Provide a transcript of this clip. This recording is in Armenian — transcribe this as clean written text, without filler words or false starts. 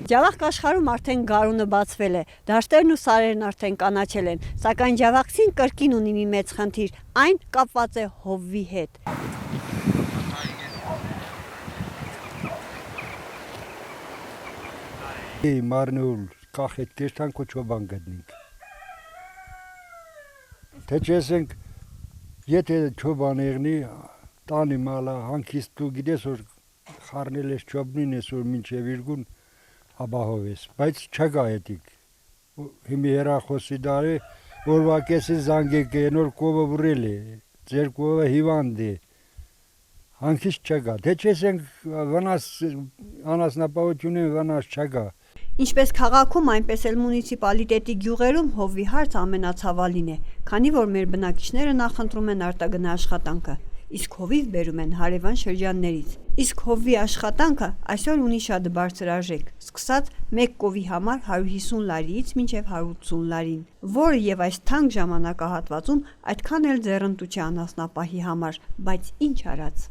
Ջավախք աշխարհում արդեն գարունը բացվել է, դաշտերն ու սարերն արդեն կանաչել են, սակայն ջավախցին կրկին ունի մի մեծ խնդիր, այն կապված է հովվի հետ։ Մարնուլ կախետ կեշտան կոչոբան գտնինք։ Թե չեսենք, եթե չոբան եղնի, տանի մալա հանքիստ դու գիտես, որ խարնել ես չոբնին ես, որ մինչև իրգուն ապահով ես, բայց չկա հետիք, հիմի հեռախոսի դարի, որ վակեսի զանգեք է, նոր կովը վրել է, ձեր կովը հիվանդ է, հանքիստ չկա, թե չեսենք վնաս անասնապահությունին վնաս չկա։ Ինչպես քաղաքում, այնպես էլ մունիցիպալիտետի գյուղերում հովվի հարց ամենացավալին է, քանի որ մեր բնակիչները նախընտրում են արտագնա աշխատանքը, իսկ հովիվ բերում են հարևան շրջաններից։ Իսկ հովվի աշխատանքը այսօր ունի շատ բարձր արժեք, սկսած մեկ կովի համար 150 լարիից մինչև 180 լարին, որը եւ այս թանկ ժամանակահատվածում այդքան էլ ձեռնտու չէ անասնապահի համար, բայց ինչ արած։